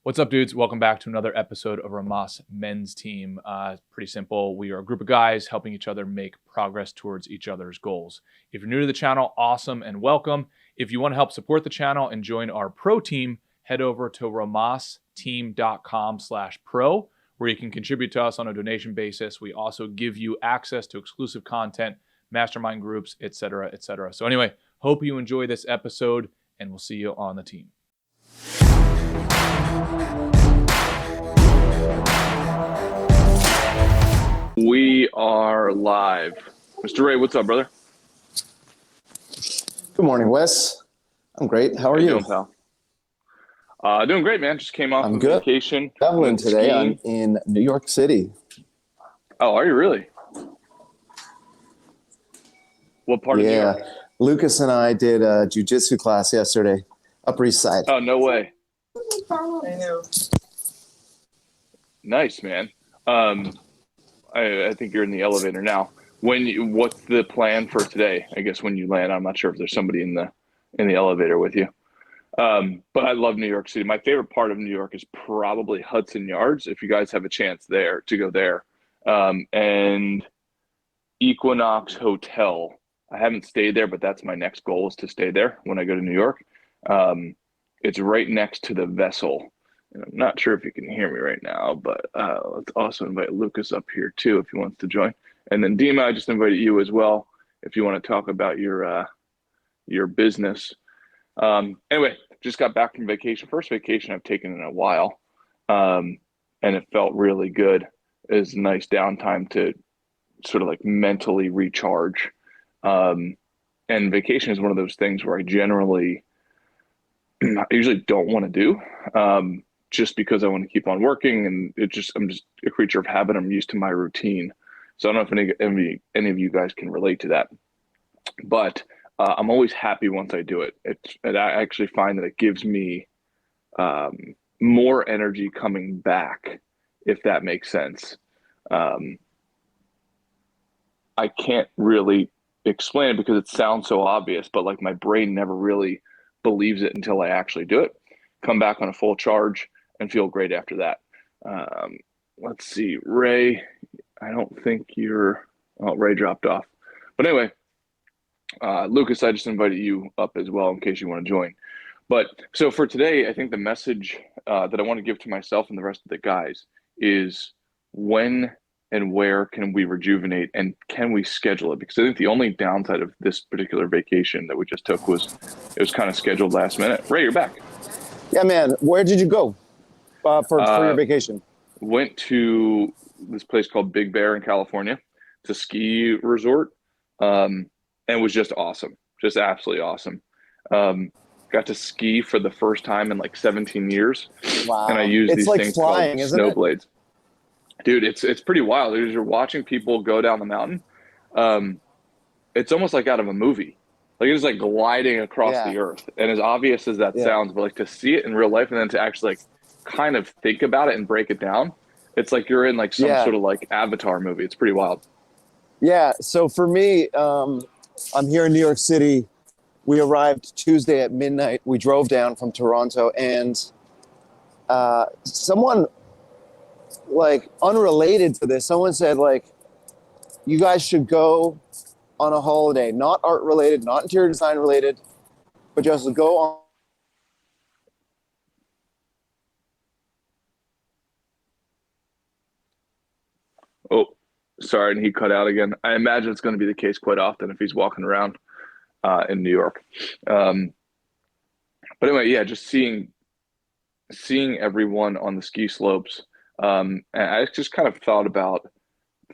What's up, dudes? Welcome back to another episode of Rhomas Men's Team. Pretty simple. We are a group of guys helping each other make progress towards each other's goals. If you're new to the channel, awesome and welcome. If you want to help support the channel and join our pro team, head over to rhomasteam.com/pro, where you can contribute to us on a donation basis. We also give you access to exclusive content, mastermind groups, etc., etc. So anyway, hope you enjoy this episode, and we'll see you on the team. We are live. Mr. Ray, what's up, brother? Good morning, Wes. I'm great. How are you? Doing, pal? Doing great, man. Just came off I'm of good. vacation. Traveling today. Skiing. I'm in New York City. Oh, are you really? What part of New York? Lucas and I did a jiu-jitsu class yesterday, Upper East Side. Oh, no way. I know. Nice, man. I think you're in the elevator now. What's the plan for today? I guess when you land, I'm not sure if there's somebody in the elevator with you. But I love New York City. My favorite part of New York is probably Hudson Yards, if you guys have a chance there to go there. And Equinox Hotel. I haven't stayed there, but that's my next goal, is to stay there when I go to New York. It's right next to the Vessel. And I'm not sure if you can hear me right now, but let's also invite Lucas up here too if he wants to join. And then Dima, I just invited you as well if you want to talk about your business. Anyway, just got back from vacation. First vacation I've taken in a while, and it felt really good. It was nice downtime to sort of like mentally recharge. And vacation is one of those things where I usually don't want to do. Just because I want to keep on working, and I'm just a creature of habit. I'm used to my routine. So I don't know if any of you guys can relate to that, but I'm always happy once I do it. I actually find that it gives me more energy coming back, if that makes sense. I can't really explain it because it sounds so obvious, but like my brain never really believes it until I actually do it. Come back on a full charge and feel great after that. Let's see, Ray, I don't think Ray dropped off. But anyway, Lucas, I just invited you up as well in case you want to join. But so for today, I think the message that I want to give to myself and the rest of the guys is when and where can we rejuvenate, and can we schedule it? Because I think the only downside of this particular vacation that we just took was it was kind of scheduled last minute. Ray, you're back. Yeah, man. Where did you go for your vacation? Went to this place called Big Bear in California. It's a ski resort, and it was just awesome, just absolutely awesome. Got to ski for the first time in like 17 years. Wow. And I used these like things flying, called snow blades. Dude, it's pretty wild. You're watching people go down the mountain. It's almost like out of a movie. Like it's like gliding across the earth. And as obvious as that sounds, but like to see it in real life and then to actually like kind of think about it and break it down, it's like you're in like some sort of like Avatar movie. It's pretty wild. Yeah. So for me, I'm here in New York City. We arrived Tuesday at midnight. We drove down from Toronto, and someone like unrelated to this, someone said like, you guys should go on a holiday, not art related, not interior design related, but just go on. Oh, sorry, and he cut out again. I imagine it's going to be the case quite often if he's walking around in New York. But anyway, yeah, just seeing everyone on the ski slopes. And I just kind of thought about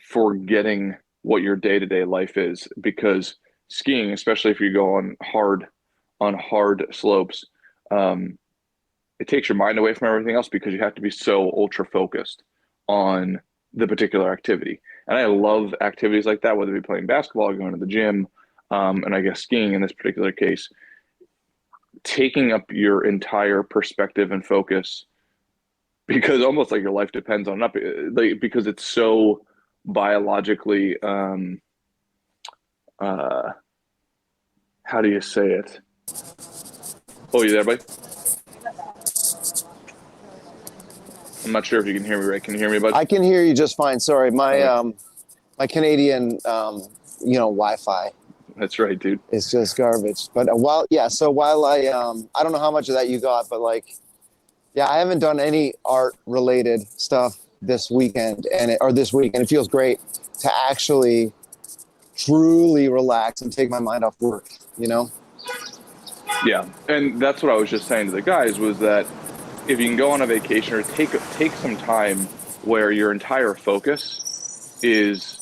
forgetting what your day-to-day life is, because skiing, especially if you go on hard slopes, it takes your mind away from everything else because you have to be so ultra focused on the particular activity. And I love activities like that, whether it be playing basketball or going to the gym, and I guess skiing in this particular case, taking up your entire perspective and focus, because almost like your life depends on it, like, because it's so biologically, how do you say it? Oh, you there, buddy? I'm not sure if you can hear me right. Can you hear me, bud? I can hear you just fine. Sorry, my Okay. my Canadian Wi-Fi That's right, dude. is just garbage. But while I don't know how much of that you got, but like, yeah, I haven't done any art related stuff this weekend or this week, and it feels great to actually truly relax and take my mind off work. You know? Yeah, and that's what I was just saying to the guys was that if you can go on a vacation or take some time where your entire focus is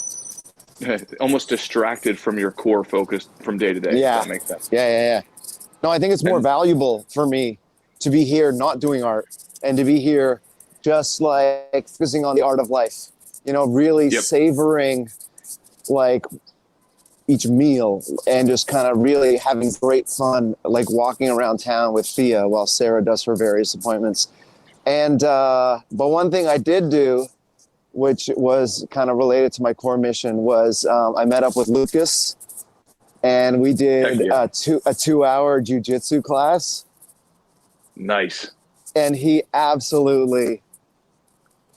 almost distracted from your core focus from day to day, if Yeah, that makes sense. yeah. No, I think it's more And valuable for me to be here not doing art and to be here just like focusing on the art of life. You know, really yep, savoring like each meal and just kind of really having great fun, like walking around town with Thea while Sarah does her various appointments. And but one thing I did do, which was kind of related to my core mission, was I met up with Lucas and we heck did yeah, a 2 hour jujitsu class, nice. and he absolutely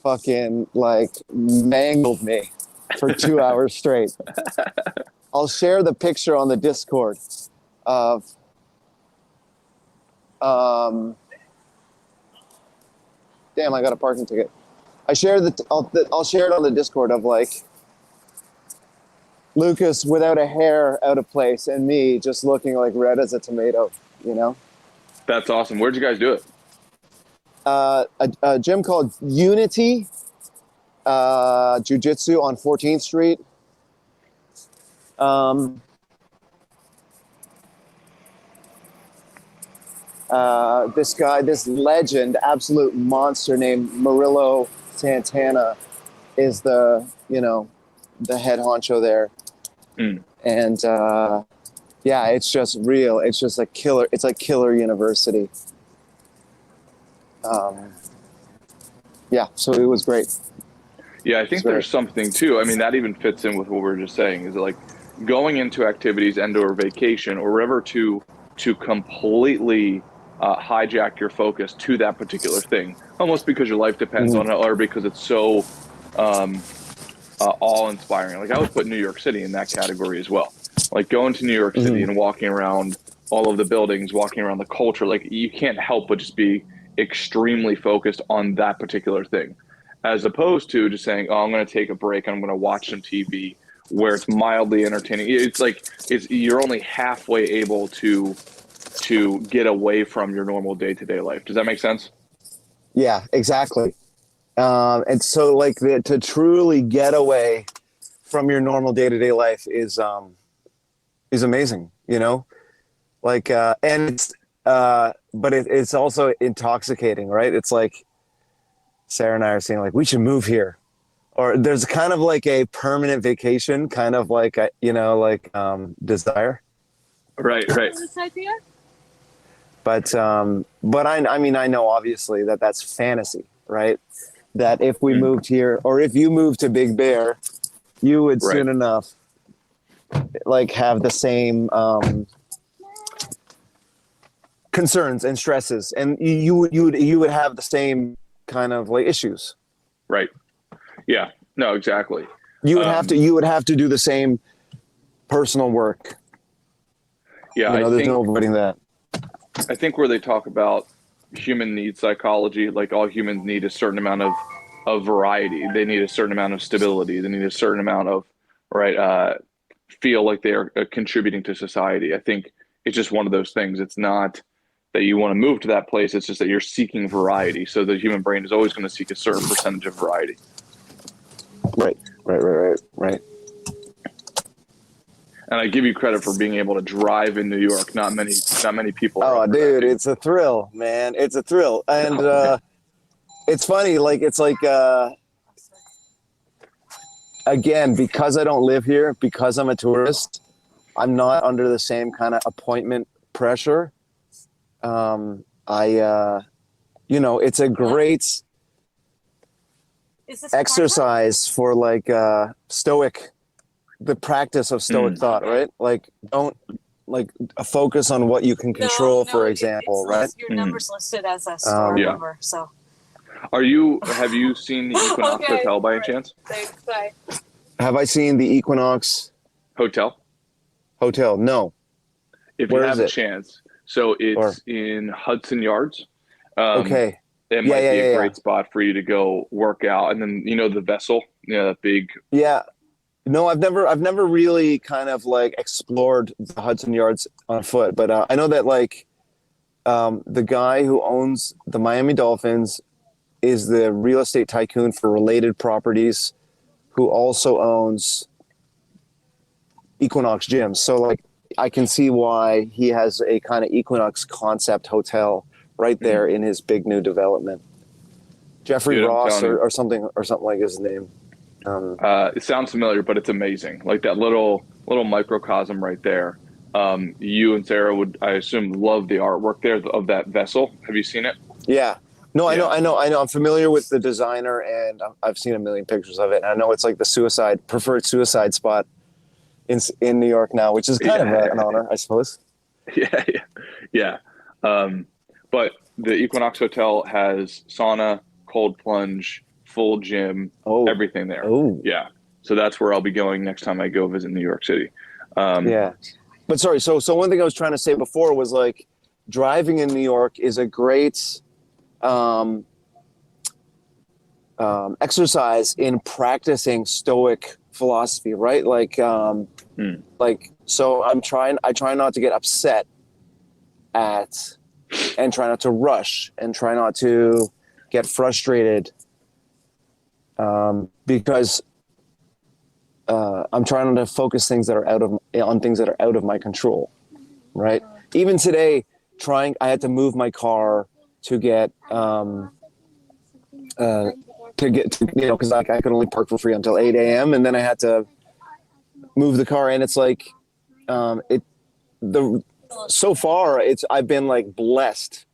fucking like mangled me for 2 hours straight. I'll share the picture on the Discord of damn, I got a parking ticket. I'll share it on the Discord of like Lucas without a hair out of place and me just looking like red as a tomato, you know? That's awesome. Where'd you guys do it? A gym called Unity Jiu-Jitsu on 14th Street. This legend, absolute monster named Murillo Santana is the head honcho there. Mm. And yeah, it's just real. It's just a killer. It's like killer university. Yeah, so it was great. Yeah, I think there's something too. I mean, that even fits in with what we were just saying. Is like going into activities and/or vacation or wherever to completely hijack your focus to that particular thing, almost because your life depends on it, or because it's so awe-inspiring. Like I would put New York City in that category as well. Like going to New York City and walking around all of the buildings, walking around the culture, like you can't help but just be extremely focused on that particular thing, as opposed to just saying, "Oh, I'm going to take a break. I'm going to watch some TV." Where it's mildly entertaining. It's like you're only halfway able to get away from your normal day-to-day life. Does that make sense? Yeah, exactly. And so like to truly get away from your normal day-to-day life is amazing, you know? Like and it's but it's also intoxicating, right? It's like Sarah and I are saying like we should move here. Or there's kind of like a permanent vacation, kind of like a, desire. Right. This idea? But I mean I know obviously that that's fantasy, right? That if we moved here, or if you moved to Big Bear, you would soon enough like have the same concerns and stresses, and you would have the same kind of like issues. Right. Yeah, no, exactly. You would have to do the same personal work. Yeah, there's no avoiding that. I think where they talk about human need psychology, like all humans need a certain amount of variety. They need a certain amount of stability. They need a certain amount of feel like they are contributing to society. I think it's just one of those things. It's not that you want to move to that place. It's just that you're seeking variety. So the human brain is always going to seek a certain percentage of variety. Right. And I give you credit for being able to drive in New York. Not many people. Oh, dude, it's a thrill, man. It's a thrill, and it's funny. Like it's like again, because I don't live here, because I'm a tourist, I'm not under the same kind of appointment pressure. It's a great exercise for like the practice of stoic thought, right? Like don't focus on what you can control, for example, right? Your number's listed as a store number, so Have you seen the Equinox Okay. Hotel by All any right. chance? Thanks. Bye. Have I seen the Equinox Hotel? Hotel? No. If you Where is have a it? chance. So Or it's in Hudson Yards. Um, okay. it Yeah, might yeah, be a yeah, yeah. great spot for you to go work out. And then, the vessel, that big. Yeah. No, I've never really kind of like explored the Hudson Yards on foot, but I know that like the guy who owns the Miami Dolphins is the real estate tycoon for related properties, who also owns Equinox gyms. So like I can see why he has a kind of Equinox concept hotel right there in his big new development. Jeffrey Dude, I'm Ross telling you, or something like his name. it sounds familiar, but it's amazing. Like that little microcosm right there. You and Sarah would, I assume, love the artwork there of that vessel. Have you seen it? Yeah. No, Yeah. I know. I'm familiar with the designer, and I've seen a million pictures of it. And I know it's like the preferred suicide spot in New York now, which is kind of an honor, I suppose. Yeah, yeah, yeah. But the Equinox Hotel has sauna, cold plunge, full gym, Oh, everything there. oh, Yeah. So that's where I'll be going next time I go visit New York City. yeah. But sorry, so one thing I was trying to say before was like driving in New York is a great exercise in practicing Stoic philosophy, right? Like so I try not to get upset at and try not to rush and try not to get frustrated because I'm trying to focus things that are on things that are out of my control, right? Even today, I had to move my car to get because I could only park for free until 8 a.m. and then I had to move the car, and it's like so far I've been like blessed.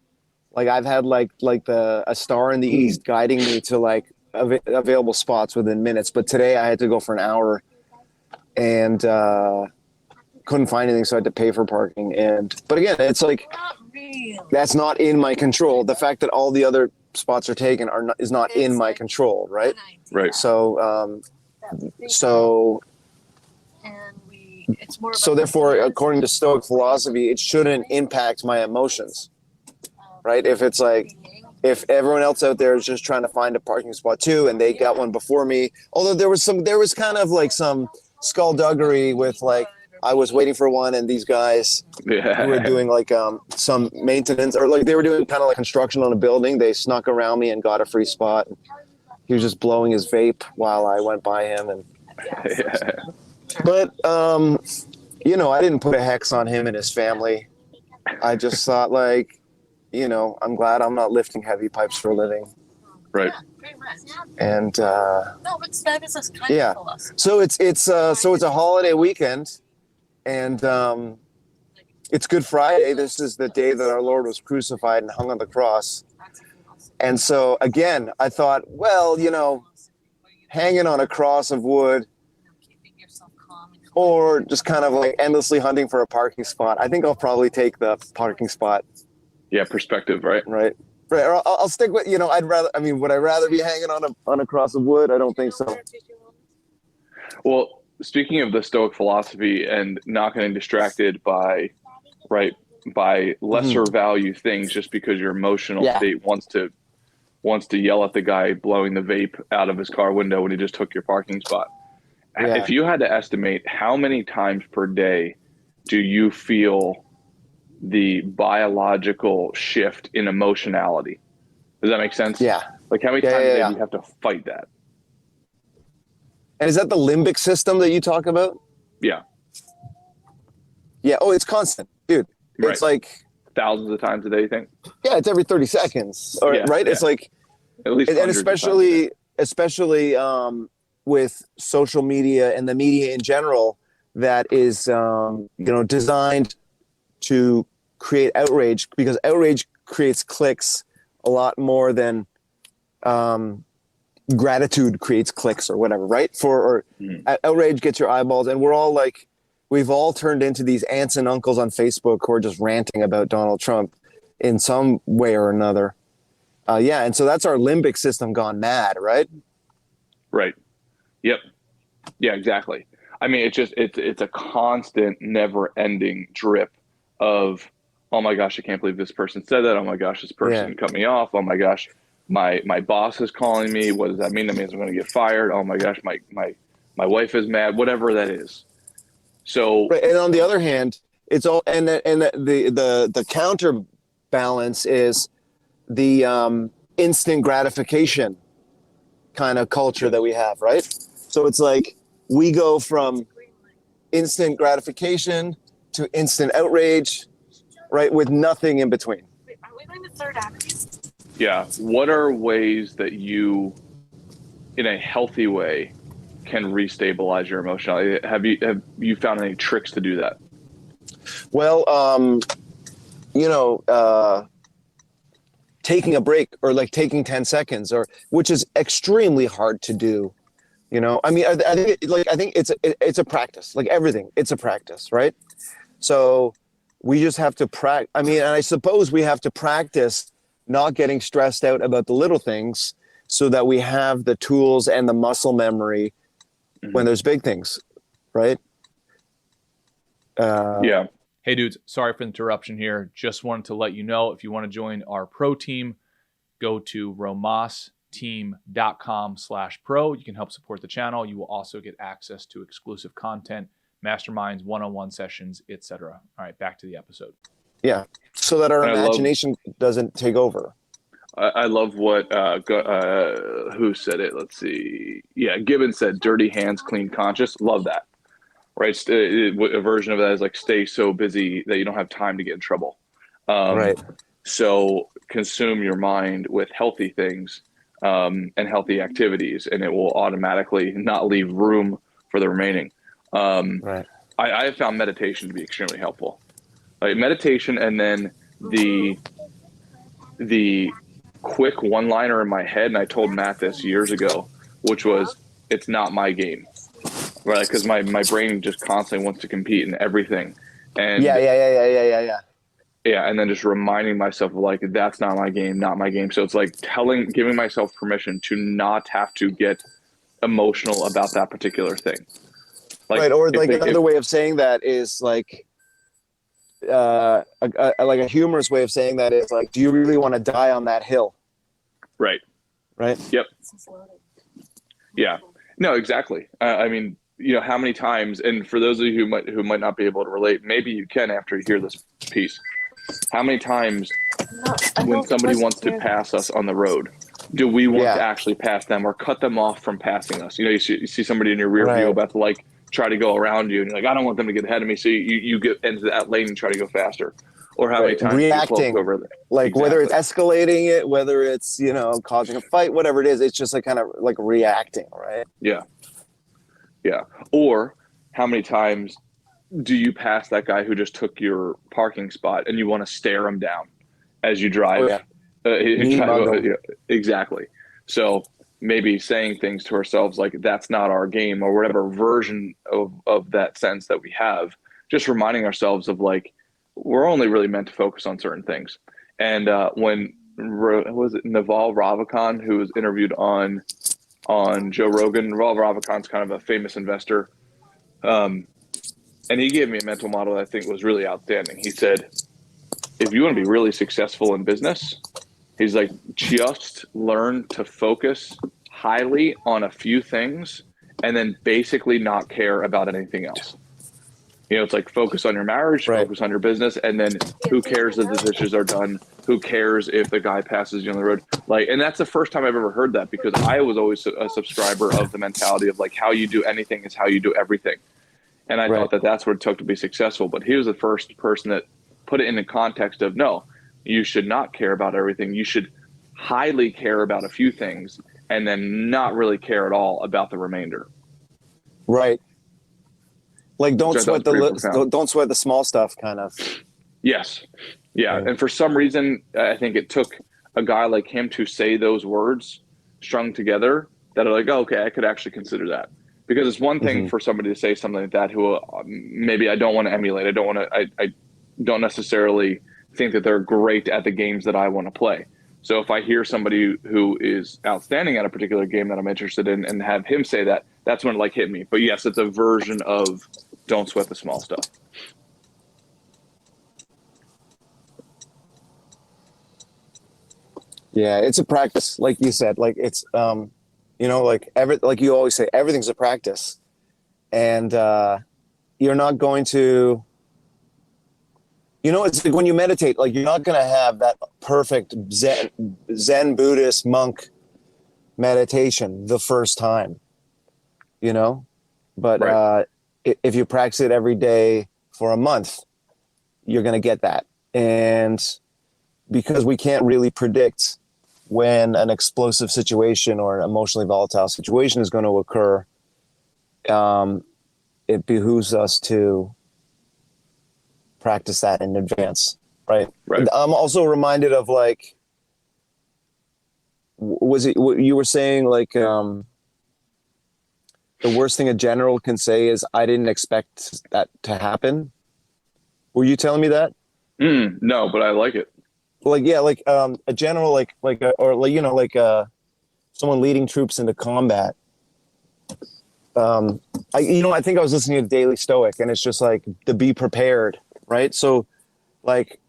Like I've had like a star in the east guiding me to like available spots within minutes. But today I had to go for an hour and couldn't find anything, so I had to pay for parking. But again, it's like that's not in my control. The fact that all the other spots are taken is not in my control, right? Right. So therefore, according to Stoic philosophy, it shouldn't impact my emotions, right? If it's like, if everyone else out there is just trying to find a parking spot too, and they got one before me, although there was kind of like some skullduggery with like, I was waiting for one and these guys who were doing like some maintenance, or like they were doing kind of like construction on a building, they snuck around me and got a free spot. He was just blowing his vape while I went by him. But I didn't put a hex on him and his family. I just thought like, I'm glad I'm not lifting heavy pipes for a living. Right. And yeah, so it's a holiday weekend, and it's Good Friday. This is the day that our Lord was crucified and hung on the cross. And so again, I thought, well, hanging on a cross of wood, or just kind of like endlessly hunting for a parking spot, I think I'll probably take the parking spot. Yeah, perspective, right? Right. Or I'll stick with, would I rather be hanging on a cross of wood? I don't think so. Well, speaking of the Stoic philosophy and not getting distracted by lesser value things just because your emotional state wants to yell at the guy blowing the vape out of his car window when he just took your parking spot. Yeah. If you had to estimate how many times per day do you feel the biological shift in emotionality? Does that make sense? Yeah. Like how many times a day do you have to fight that? And is that the limbic system that you talk about? Yeah. Yeah. Oh, it's constant, dude. It's like thousands of times a day, you think? Yeah, it's every 30 seconds. Right? Yeah. It's like, at least, and especially with social media and the media in general, that is, designed to create outrage, because outrage creates clicks a lot more than gratitude creates clicks or whatever, right? Outrage gets your eyeballs, and we've all turned into these aunts and uncles on Facebook who are just ranting about Donald Trump in some way or another. Yeah, and so that's our limbic system gone mad, right? Right. Yep. Yeah, exactly. I mean, it's a constant, never-ending drip of, oh my gosh, I can't believe this person said that. Oh my gosh, this Yeah. person cut me off. Oh my gosh, my boss is calling me. What does that mean? That means I'm going to get fired. Oh my gosh, my wife is mad. Whatever that is. So Right. And on the other hand, it's all the counterbalance is the instant gratification kind of culture that we have, right? So it's like we go from instant gratification to instant outrage, right, with nothing in between. Wait, are we going to Third Avenue? yeah, what are ways that you, in a healthy way, can restabilize your emotional? Have you found any tricks to do that? Well, taking a break or like taking 10 seconds or which is extremely hard to do. I mean, I think it's a practice, like everything. It's a practice, right? So we just have to practice. I mean, and I suppose we have to practice not getting stressed out about the little things so that we have the tools and the muscle memory when there's big things, right? Yeah. Hey dudes, sorry for the interruption here. Just wanted to let you know, if you want to join our pro team, go to romasteam.com/pro. You can help support the channel. You will also get access to exclusive content, masterminds, one-on-one sessions, etc. All right, back to the episode. Yeah, so that our And imagination doesn't take over. I love what who said it. Let's see. Yeah, Gibbon said, "Dirty hands, clean conscience." Love that. Right, a version of that is like stay so busy that you don't have time to get in trouble. Right. So consume your mind with healthy things and healthy activities, and it will automatically not leave room for the remaining. Right. I have found meditation to be extremely helpful. Like meditation, and then the quick one-liner in my head, and I told Matt this years ago, which was, "It's not my game." Right, because my brain just constantly wants to compete in everything, and Yeah. yeah, and then just reminding myself of like, that's not my game, not my game. So it's like giving myself permission to not have to get emotional about that particular thing. Like, right, or like another way of saying that is like, like a humorous way of saying that is like, do you really want to die on that hill? Right. Right. Yep. Yeah. No, exactly. I mean, how many times, and for those of you who might not be able to relate, maybe you can after you hear this piece. How many times when somebody wants to pass us on the road, do we want to actually pass them or cut them off from passing us? You see somebody in your rear view about to like try to go around you, and you're like, I don't want them to get ahead of me. So you get into that lane and try to go faster. Or how many times reacting, over like whether it's escalating it, whether it's causing a fight, whatever it is, it's just like kind of like reacting, right? Yeah. Or how many times do you pass that guy who just took your parking spot and you want to stare him down as you drive? Exactly. So maybe saying things to ourselves like, that's not our game, or whatever version of that sense that we have, just reminding ourselves of like, we're only really meant to focus on certain things. And when was it Naval Ravikant, who was interviewed on Joe Rogan? Naval Ravikant's kind of a famous investor. And he gave me a mental model that I think was really outstanding. He said, if you want to be really successful in business, he's like, just learn to focus highly on a few things and then basically not care about anything else. It's like focus on your marriage, focus on your business, and then who cares if the dishes are done? Who cares if the guy passes you on the road? Like, and that's the first time I've ever heard that, because I was always a subscriber of the mentality of like, how you do anything is how you do everything. And I thought that that's what it took to be successful. But he was the first person that put it in the context of, no, you should not care about everything. You should highly care about a few things and then not really care at all about the remainder. Right. Like don't sweat the small stuff kind of. Yes. Yeah. And for some reason, I think it took a guy like him to say those words strung together that are like, oh, okay, I could actually consider that. Because it's one thing for somebody to say something like that who maybe I don't want to emulate. I don't necessarily think that they're great at the games that I want to play. So if I hear somebody who is outstanding at a particular game that I'm interested in and have him say that, that's when it like hit me. But yes, it's a version of don't sweat the small stuff. Yeah, it's a practice, like you said. Like it's, like you always say, everything's a practice, and you're not going to. It's like when you meditate, like you're not going to have that perfect Zen Buddhist monk meditation the first time, but Right. If you practice it every day for a month, you're going to get that. And because we can't really predict when an explosive situation or an emotionally volatile situation is going to occur, it behooves us to practice that in advance, right? Right. I'm also reminded of like, was it what you were saying? Like, the worst thing a general can say is, "I didn't expect that to happen." Were you telling me that? No, but I like it. Like, yeah, like a general, someone leading troops into combat. I think I was listening to Daily Stoic, and it's just like to be prepared, right? So, like,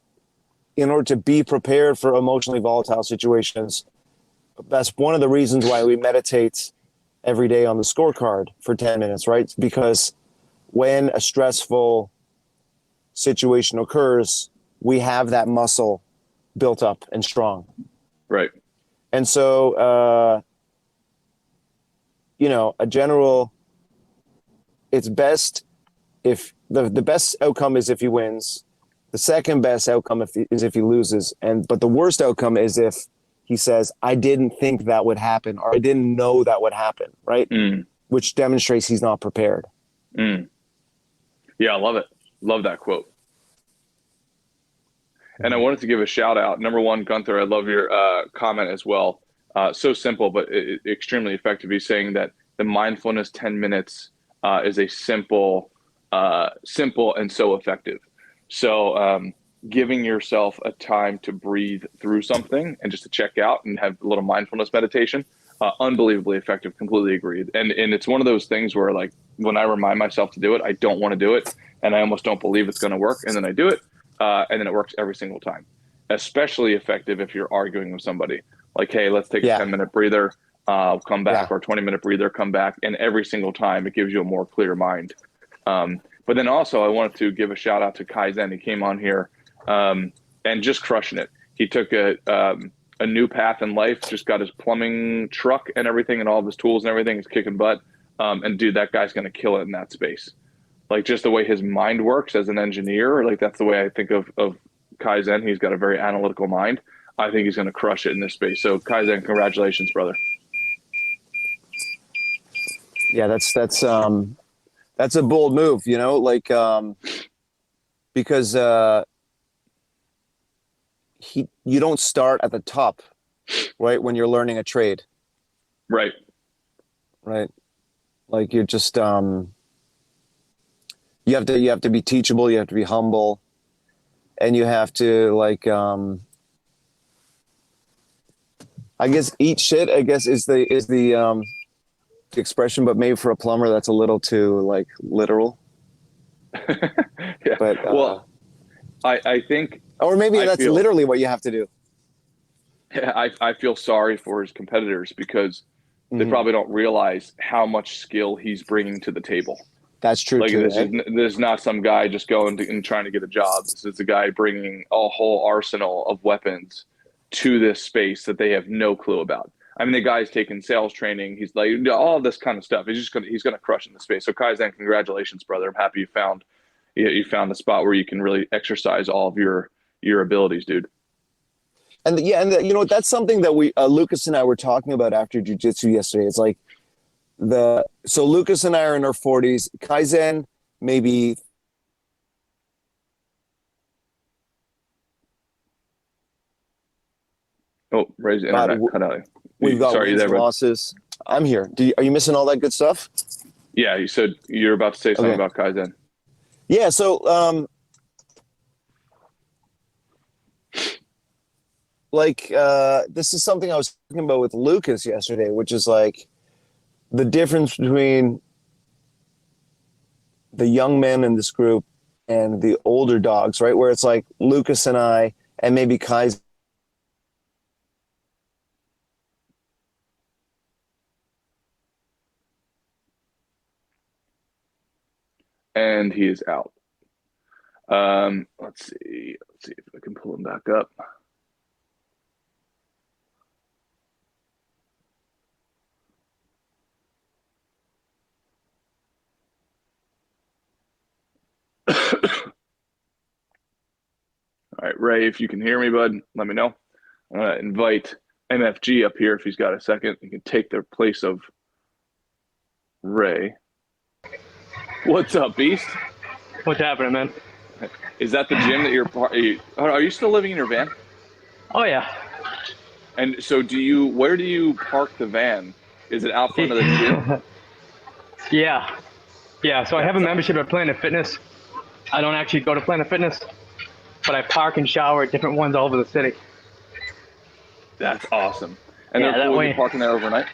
in order to be prepared for emotionally volatile situations, that's one of the reasons why we meditate every day on the scorecard for 10 minutes, right? Because when a stressful situation occurs, we have that muscle built up and strong. Right. And so, a general, it's best if the best outcome is if he wins. The second best outcome is if he loses. But the worst outcome is if he says, "I didn't think that would happen," or "I didn't know that would happen," right? Which demonstrates he's not prepared. Yeah, I love it. Love that quote. And I wanted to give a shout out. Number one, Gunther, I love your comment as well. So simple, but extremely effective. He's saying that the mindfulness 10 minutes is a simple and so effective. So giving yourself a time to breathe through something and just to check out and have a little mindfulness meditation, unbelievably effective. Completely agreed. And it's one of those things where, like, when I remind myself to do it, I don't want to do it, and I almost don't believe it's going to work, and then I do it, and then it works every single time. Especially effective if you're arguing with somebody. Like, hey, let's take a 10-minute breather, come back, or 20-minute breather, come back, and every single time it gives you a more clear mind. But then also I wanted to give a shout out to Kaizen. He came on here and just crushing it. He took a new path in life, just got his plumbing truck and everything and all of his tools and everything. He's kicking butt. And dude, that guy's going to kill it in that space. Like, just the way his mind works as an engineer, like that's the way I think of Kaizen. He's got a very analytical mind. I think he's going to crush it in this space. So Kaizen, congratulations, brother. Yeah, that's a bold move, because you don't start at the top, right? When you're learning a trade, Right. Like you're just you have to be teachable, you have to be humble, and you have to I guess eat shit, I guess is the expression, but maybe for a plumber that's a little too literal. Yeah. But well, I think, or maybe that's literally what you have to do. Yeah, I feel sorry for his competitors because they probably don't realize how much skill he's bringing to the table. That's true. Like, too, this right? is not some guy just going and trying to get a job. This is a guy bringing a whole arsenal of weapons to this space that they have no clue about. I mean, the guy's taking sales training. He's like all this kind of stuff. He's gonna crush in the space. So Kaizen, congratulations, brother. I'm happy you found a spot where you can really exercise all of your abilities, dude. And that's something that we Lucas and I were talking about after jiu-jitsu yesterday. It's like so Lucas and I are in our 40s. Kaizen maybe. Oh, Ray's internet cut out. We've got Sorry, wins there, and losses. I'm here. Are you missing all that good stuff? Yeah, you said you're about to say something about Kaizen. Yeah, so like this is something I was talking about with Lucas yesterday, which is like the difference between the young men in this group and the older dogs, right? Where it's like Lucas and I, and maybe Kai's. And he is out. Let's see if I can pull him back up. All right, Ray, if you can hear me, bud, let me know. I'm going to invite MFG up here if he's got a second. He can take the place of Ray. What's up, Beast? What's happening, man? Is that the gym that are you still living in your van? Oh, yeah. And so where do you park the van? Is it out front of the gym? Yeah. Yeah, so I have a membership at Planet Fitness. I don't actually go to Planet Fitness, but I park and shower at different ones all over the city. That's awesome. And Yeah, they're that cool with way- you parking there overnight?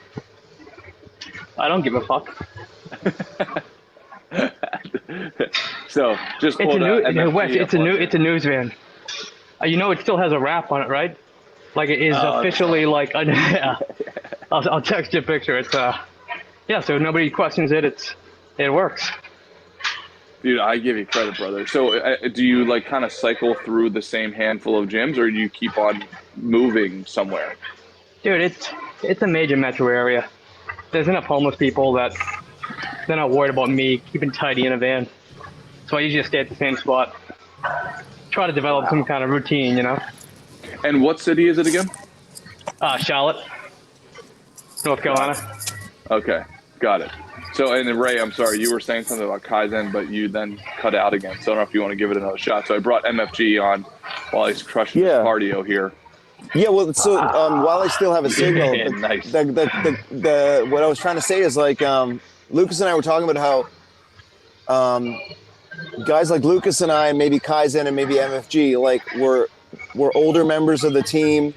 I don't give a fuck. So just It's pulled a new, MFG Wes, up on it's a news van. You know, it still has a wrap on it, right? Like it is officially like, yeah. I'll text you a picture. It's yeah. So nobody questions it. It works. Dude, I give you credit, brother. So do you like kind of cycle through the same handful of gyms, or do you keep on moving somewhere? Dude, it's a major metro area. There's enough homeless people that they're not worried about me keeping tidy in a van. So I usually stay at the same spot. Try to develop some kind of routine, you know? And what city is it again? Charlotte, North Carolina. Okay, got it. So, and then Ray, I'm sorry, you were saying something about Kaizen, but you then cut out again. So I don't know if you want to give it another shot. So I brought MFG on while he's crushing his cardio here. Yeah, well, so while I still have a signal, Nice. what I was trying to say is like Lucas and I were talking about how guys like Lucas and I, maybe Kaizen and maybe MFG, like we're older members of the team.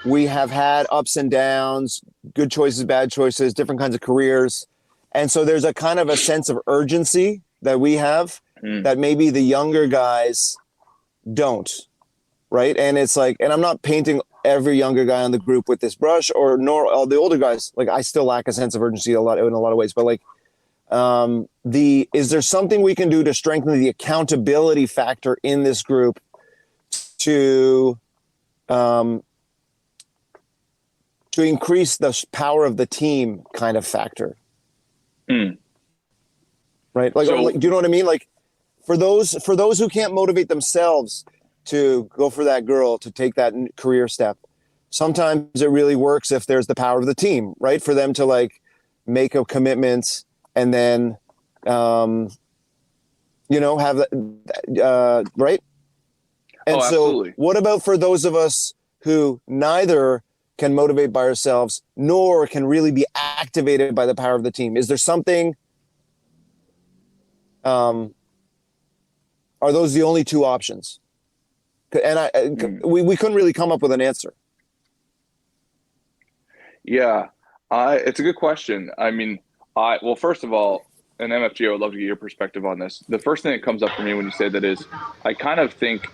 We have had ups and downs, good choices, bad choices, different kinds of careers. And so there's a kind of a sense of urgency that we have that maybe the younger guys don't, right? And it's like, and I'm not painting every younger guy on the group with this brush, or nor all the older guys. Like I still lack a sense of urgency in a lot of ways, but like is there something we can do to strengthen the accountability factor in this group to increase the power of the team kind of factor? Right? Like, do you know what I mean? Like for those who can't motivate themselves to go for that girl, to take that career step, sometimes it really works if there's the power of the team, right? For them to like make a commitment and then, have that, right? And so what about for those of us who neither can motivate by ourselves, nor can really be activated by the power of the team? Is there something, are those the only two options? And we couldn't really come up with an answer. Yeah, it's a good question. I mean, well, first of all, and MFG, I would love to get your perspective on this. The first thing that comes up for me when you say that is, I kind of think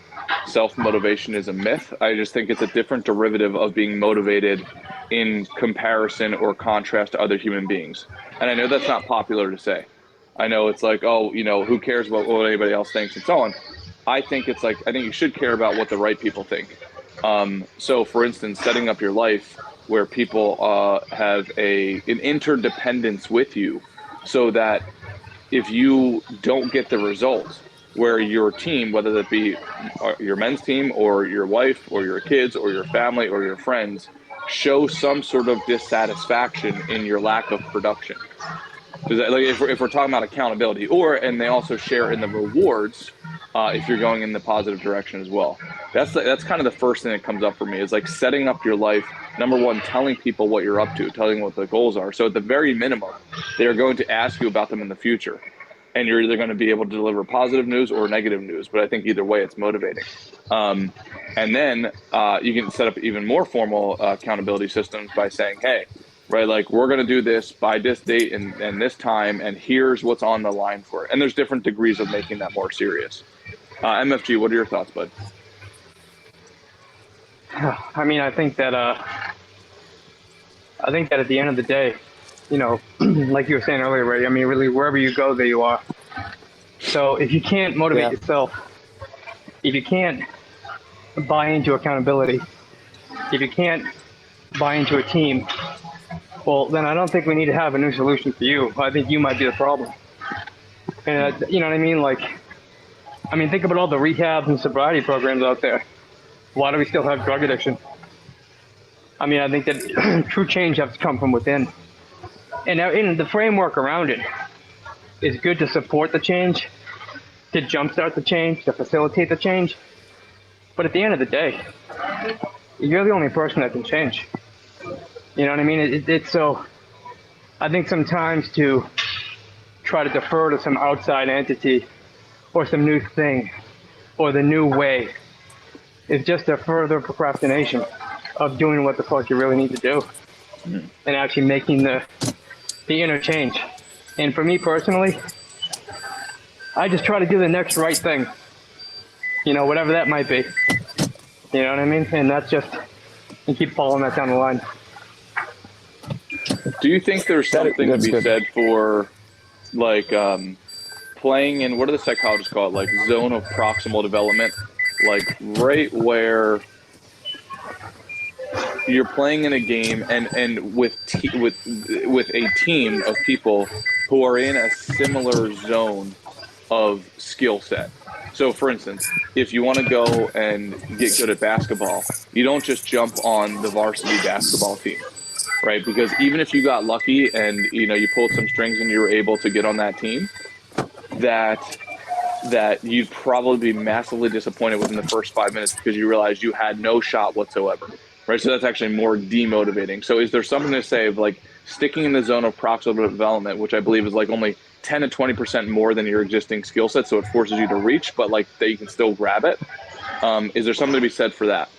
self-motivation is a myth. I just think it's a different derivative of being motivated in comparison or contrast to other human beings. And I know that's not popular to say. I know it's like, oh, who cares about what anybody else thinks and so on. I think it's like, I think you should care about what the right people think. So for instance, setting up your life where people have an interdependence with you, so that if you don't get the results where your team, whether that be your men's team or your wife or your kids or your family or your friends, show some sort of dissatisfaction in your lack of production. Because like if we're talking about accountability, and they also share in the rewards if you're going in the positive direction as well. That's kind of the first thing that comes up for me, is like setting up your life. Number one, telling people what you're up to, telling what the goals are. So at the very minimum, they're going to ask you about them in the future. and you're either going to be able to deliver positive news or negative news. But I think either way, it's motivating. And then you can set up even more formal accountability systems by saying, hey, right, like we're going to do this by this date and this time, and here's what's on the line for it. And there's different degrees of making that more serious. MFG, what are your thoughts, bud? I mean, I think that at the end of the day, you know, like you were saying earlier, Ray, I mean, really, wherever you go, there you are. So if you can't motivate yourself, if you can't buy into accountability, if you can't buy into a team, well, then I don't think we need to have a new solution for you. I think you might be the problem. And you know what I mean? Like, I mean, think about all the rehab and sobriety programs out there. Why do we still have drug addiction? I mean, I think that true change has to come from within. And now in the framework around it is good to support the change, to jumpstart the change, to facilitate the change. But at the end of the day, you're the only person that can change. You know what I mean? It's so, I think sometimes to try to defer to some outside entity or some new thing or the new way is just a further procrastination of doing what the fuck you really need to do and actually making the inner change. And for me personally, I just try to do the next right thing, you know, whatever that might be. You know what I mean? And that's just, and keep following that down the line. Do you think there's something to be said for like playing in, what do the psychologists call it, like zone of proximal development, like right where you're playing in a game and with a team of people who are in a similar zone of skill set? So for instance, if you want to go and get good at basketball, you don't just jump on the varsity basketball team, right? Because even if you got lucky and, you know, you pulled some strings and you were able to get on that team, that you'd probably be massively disappointed within the first 5 minutes because you realized you had no shot whatsoever, right? So that's actually more demotivating. So is there something to say of like sticking in the zone of proximal development, which I believe is like only 10 to 20% more than your existing skill set, so it forces you to reach, but like that you can still grab it? Is there something to be said for that?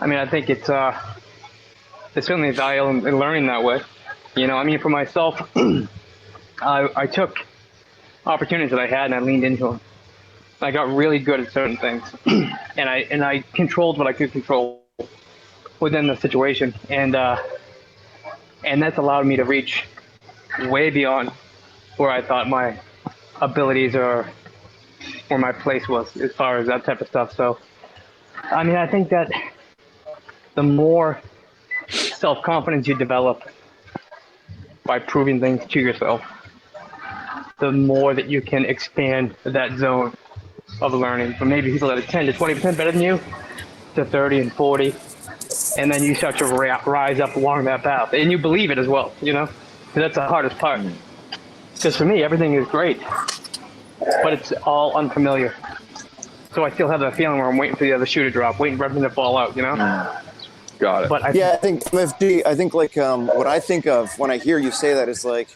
I mean, I think it's certainly value in learning that way. You know, I mean, for myself, I took opportunities that I had and I leaned into them. I got really good at certain things, and I controlled what I could control within the situation, and that's allowed me to reach way beyond where I thought my abilities or where my place was as far as that type of stuff. So, I mean, I think that the more self-confidence you develop by proving things to yourself, the more that you can expand that zone of learning from maybe people that are 10 to 20% better than you to 30 and 40. And then you start to rise up along that path. And you believe it as well, you know? That's the hardest part. Because for me, everything is great, but it's all unfamiliar. So I still have that feeling where I'm waiting for the other shoe to drop, waiting for everything to fall out, you know? Got it. But I think MFD, I think like what I think of when I hear you say that is like,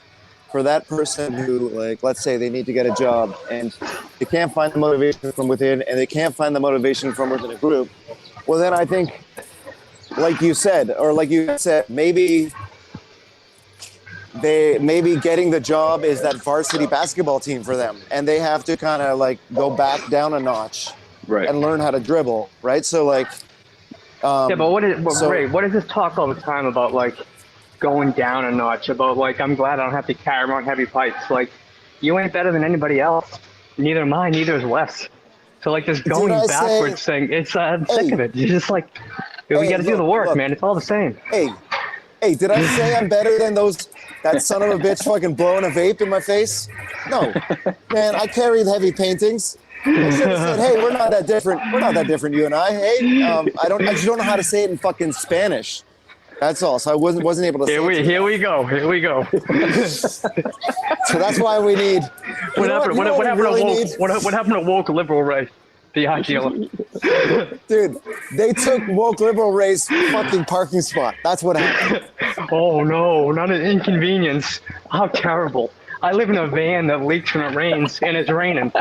for that person who, like, let's say they need to get a job and they can't find the motivation from within and they can't find the motivation from within a group, well, then I think, like you said, maybe getting the job is that varsity basketball team for them, and they have to kind of like go back down a notch, right, and learn how to dribble, right? So like, yeah, but Ray, what is this talk all the time about, like going down a notch? About like, I'm glad I don't have to carry around heavy pipes. Like, you ain't better than anybody else. Neither am I. Neither is Wes. So like this going backwards thing, it's I'm sick of it. You're just like, we got to do the work, man. It's all the same. Hey, did I say I'm better than that son of a bitch fucking blowing a vape in my face? No, man, I carried heavy paintings. I should have said, hey, we're not that different. We're not that different, you and I. Hey, I just don't know how to say it in fucking Spanish. That's all. So I wasn't able to say it. Here we go. So that's why we need. What happened to woke liberal Ray? The ideal. Dude, they took woke liberal Ray's fucking parking spot. That's what happened. Oh no, not an inconvenience. How terrible. I live in a van that leaks when it rains, and it's raining.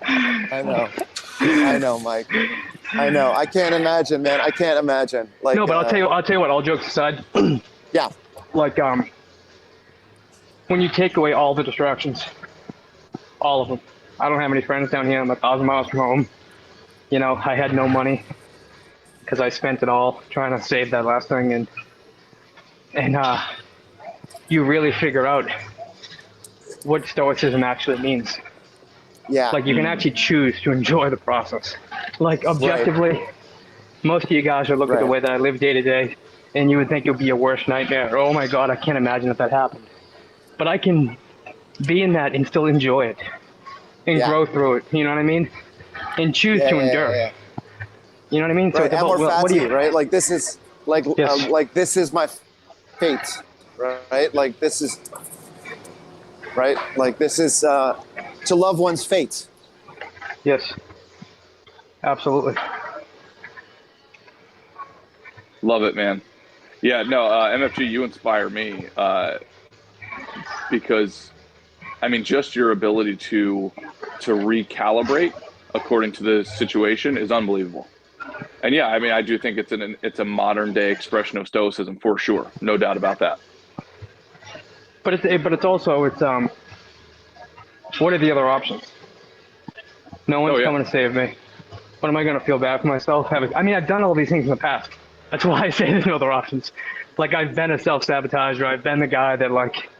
I know, Mike. I know. I can't imagine, man. I can't imagine. Like, No, but I'll tell you what. All jokes aside, yeah, like when you take away all the distractions, all of them. I don't have any friends down here. I'm 1,000 miles from home. You know, I had no money because I spent it all trying to save that last thing, and you really figure out what stoicism actually means. yeah. Like, you can actually choose to enjoy the process. Like, objectively, most of you guys are looking at the way that I live day to day, and you would think it would be your worst nightmare. Oh my God, I can't imagine if that happened. But I can be in that and still enjoy it and grow through it. You know what I mean? And choose to endure. Yeah. You know what I mean? So Right. it's about, what do you, right? Like, this is like this is my fate, right? Like, this is right. Like, this is to love one's fate. Yes, absolutely. Love it, man. Yeah, no, MFG, you inspire me because, I mean, just your ability to recalibrate according to the situation is unbelievable. And yeah, I mean, I do think it's a modern day expression of stoicism for sure, no doubt about that. But it's also what are the other options? No one's coming to save me. What am I going to feel bad for myself? I mean, I've done all these things in the past. That's why I say there's no other options. Like, I've been a self-sabotager. I've been the guy that, like,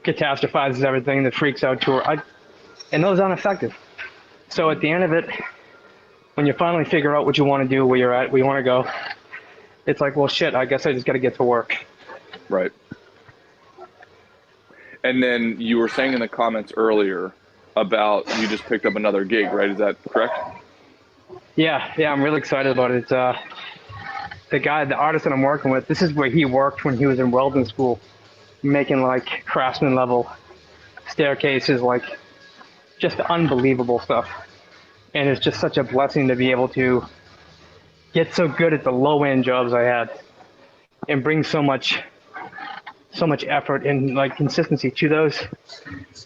catastrophizes everything, that freaks out to her. And those aren't effective. So at the end of it, when you finally figure out what you want to do, where you're at, where you want to go, it's like, well, shit, I guess I just got to get to work. Right. And then you were saying in the comments earlier about you just picked up another gig, right? Is that correct? Yeah, I'm really excited about it. The artist that I'm working with, this is where he worked when he was in welding school, making like craftsman level staircases, like just unbelievable stuff. And it's just such a blessing to be able to get so good at the low end jobs I had and bring so much effort and like consistency to those,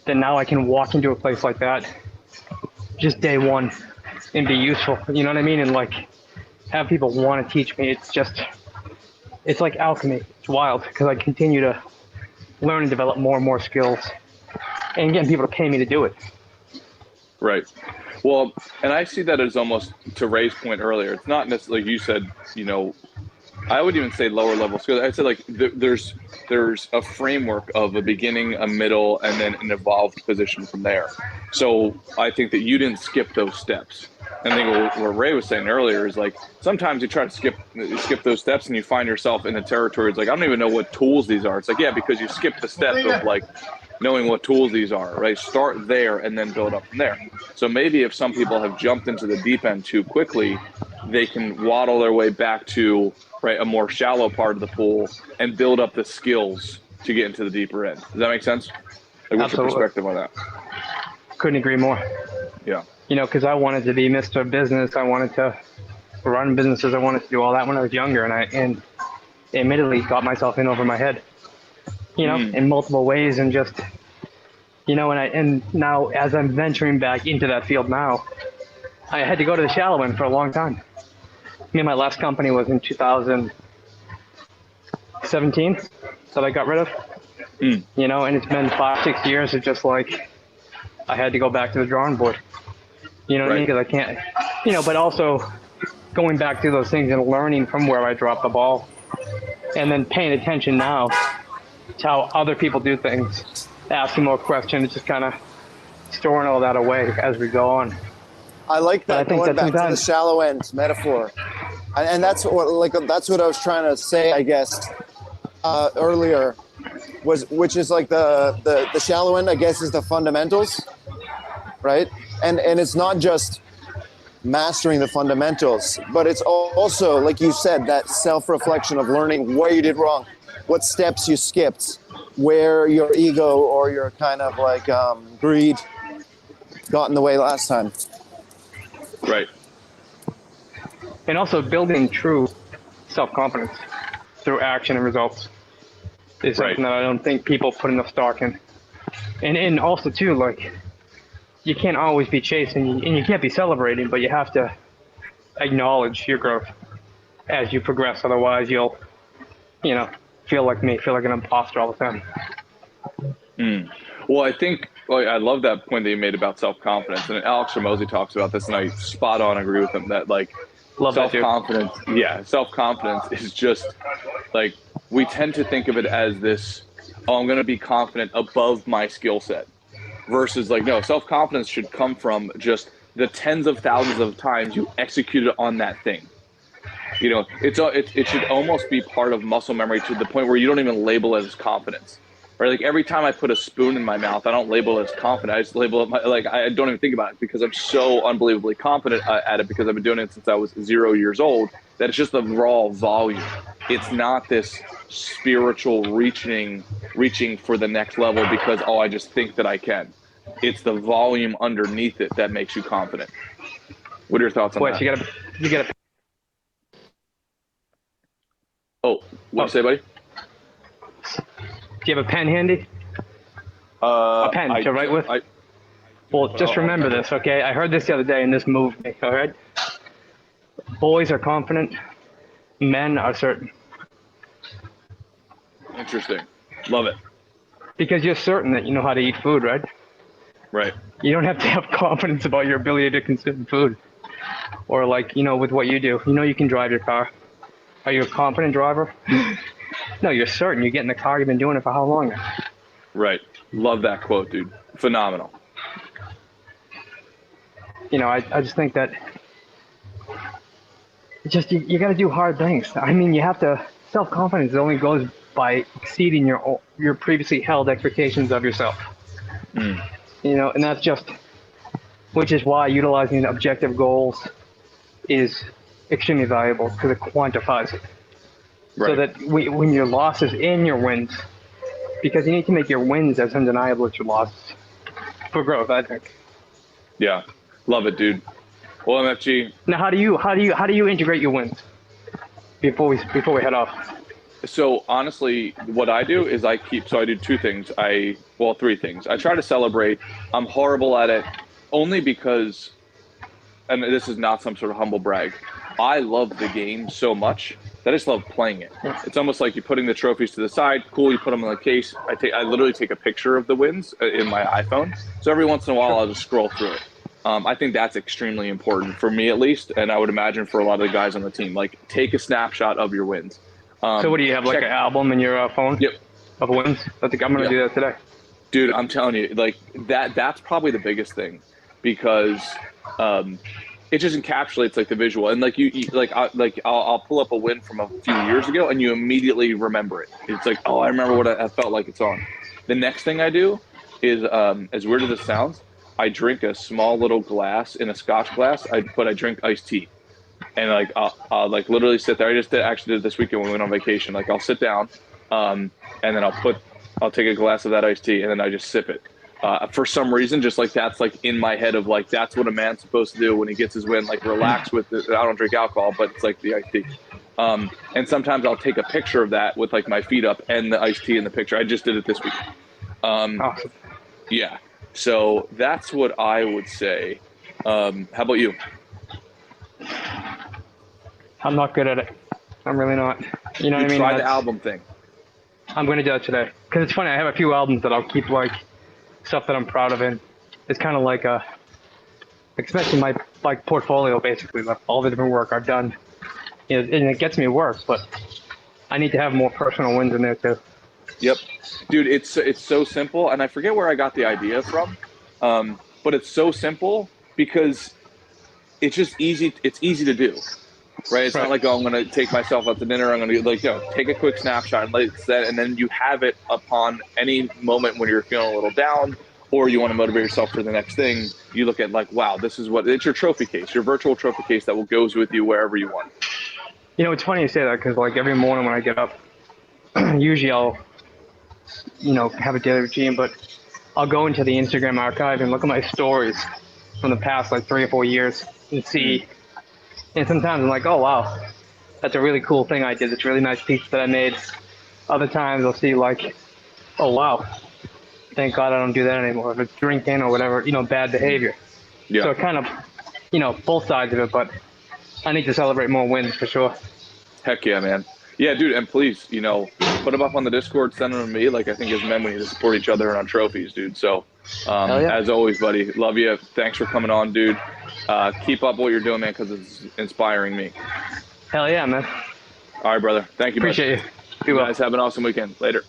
that now I can walk into a place like that just day one and be useful. You know what I mean? And like have people want to teach me. It's like alchemy. It's wild because I continue to learn and develop more and more skills and getting people to pay me to do it. Right. Well, and I see that as almost, to Ray's point earlier, it's not necessarily, like you said, you know, I would even say lower level skills. I'd say like there's a framework of a beginning, a middle, and then an evolved position from there. So I think that you didn't skip those steps. And I think what Ray was saying earlier is like, sometimes you try to skip those steps and you find yourself in the territory. It's like, I don't even know what tools these are. It's like, yeah, because you skipped the step of like knowing what tools these are, right? Start there and then build up from there. So maybe if some people have jumped into the deep end too quickly, they can waddle their way back to a more shallow part of the pool and build up the skills to get into the deeper end. Does that make sense? Like, what's your perspective on that? Couldn't agree more. Yeah. You know, because I wanted to be Mr. Business. I wanted to run businesses. I wanted to do all that when I was younger, and I admittedly got myself in over my head, you know, in multiple ways, and just, you know, and now as I'm venturing back into that field now, I had to go to the shallow end for a long time. Me and my last company was in 2017 that I got rid of, you know, and it's been 5-6 years of just like, I had to go back to the drawing board, you know what I mean? Because I can't, you know, but also going back to those things and learning from where I dropped the ball, and then paying attention now to how other people do things, asking more questions, just kind of storing all that away as we go on. I like that, going back to the shallow end metaphor. And that's what I was trying to say, I guess, earlier, which is like the shallow end, I guess, is the fundamentals, right? And it's not just mastering the fundamentals, but it's also, like you said, that self-reflection of learning where you did wrong, what steps you skipped, where your ego or your kind of like greed got in the way last time. Right. And also building true self-confidence through action and results. is Right. something that I don't think people put enough stock in. And also too, like, you can't always be chasing, and you can't be celebrating, but you have to acknowledge your growth as you progress. Otherwise, you'll, feel like me, feel like an imposter all the time. Well, I think I love that point that you made about self-confidence, and Alex Ramosi talks about this, and I spot on agree with him that like Love that too. self-confidence is just like we tend to think of it as this, oh, I'm going to be confident above my skill set, versus like no, self-confidence should come from just the tens of thousands of times you executed on that thing. It should almost be part of muscle memory to the point where you don't even label it as confidence. Right? Like every time I put a spoon in my mouth, I don't label it as confident. I just label it I don't even think about it because I'm so unbelievably confident at it because I've been doing it since I was 0 years old. That it's just the raw volume. It's not this spiritual reaching for the next level because I just think that I can. It's the volume underneath it that makes you confident. What are your thoughts on that? You gotta. Oh, what say, buddy? Do you have a pen handy? A pen to write with? Well, just remember this, okay? I heard this the other day and this moved me, all right? Boys are confident, men are certain. Interesting. Love it. Because you're certain that you know how to eat food, right? Right. You don't have to have confidence about your ability to consume food. Or like, with what you do. You can drive your car. Are you a confident driver? No, you're certain. You get in the car, you've been doing it for how long now? Right. Love that quote, dude. Phenomenal. I just think that you got to do hard things. I mean, you have to, self-confidence only goes by exceeding your previously held expectations of yourself. And that's just, which is why utilizing objective goals is extremely valuable because it quantifies it. Right. So that when your losses and your wins, because you need to make your wins as undeniable as your losses for growth, I think. Yeah, love it, dude. Well, MFG. Now, how do you integrate your wins? Before we head off. So honestly, what I do is I do two things. Three things. I try to celebrate. I'm horrible at it only because, and this is not some sort of humble brag, I love the game so much that I just love playing it. It's almost like you're putting the trophies to the side. Cool, you put them in the case. I literally take a picture of the wins in my iPhone. So every once in a while, I'll just scroll through it. I think that's extremely important for me, at least, and I would imagine for a lot of the guys on the team. Like, take a snapshot of your wins. So what do you have, like an album in your phone? Yep. Of wins? I think I'm going to do that today. Dude, I'm telling you, like that's probably the biggest thing because it just encapsulates like the visual and I'll pull up a win from a few years ago and you immediately remember it. It's like, oh, I remember what I felt like it's on. The next thing I do is, as weird as it sounds, I drink a small little glass in a Scotch glass, but I drink iced tea. And like I'll like literally sit there. I just actually did it this weekend when we went on vacation. Like I'll sit down, and then I'll take a glass of that iced tea, and then I just sip it. For some reason, just like that's like in my head of like that's what a man's supposed to do when he gets his win. Like relax with it. I don't drink alcohol, but it's like the iced tea. And sometimes I'll take a picture of that with like my feet up and the iced tea in the picture. I just did it this week. Awesome. Yeah. So that's what I would say. How about you? I'm not good at it. I'm really not. You know what I mean? Try the album thing. I'm going to do it today. Because it's funny, I have a few albums that I'll keep like stuff that I'm proud of in. It's kind of like especially my like portfolio basically, like all the different work I've done. And it gets me worse, but I need to have more personal wins in there too. Yep. Dude, it's so simple, and I forget where I got the idea from, but it's so simple because it's just easy. It's easy to do, right? It's not like, oh, I'm going to take myself out to dinner. I'm going to take a quick snapshot and let it set, and then you have it upon any moment when you're feeling a little down or you want to motivate yourself for the next thing. You look at like, wow, this is it's your trophy case, your virtual trophy case that will goes with you wherever you want. You know, it's funny you say that because like every morning when I get up, usually I'll, have a daily routine, but I'll go into the Instagram archive and look at my stories from the past like 3 or 4 years and see. And sometimes I'm like, oh, wow, that's a really cool thing I did. It's a really nice piece that I made. Other times I'll see like, oh wow, thank God I don't do that anymore. If it's drinking or whatever, bad behavior. Yeah. So it kind of, both sides of it, but I need to celebrate more wins for sure. Heck yeah, man. Yeah, dude, and please, put them up on the Discord, send them to me. Like, I think as men, we need to support each other on trophies, dude. So, Hell yeah. as always, buddy, love you. Thanks for coming on, dude. Keep up what you're doing, man, because it's inspiring me. Hell yeah, man. All right, brother. Thank you, Appreciate bud. you. Be well. Guys, have an awesome weekend. Later.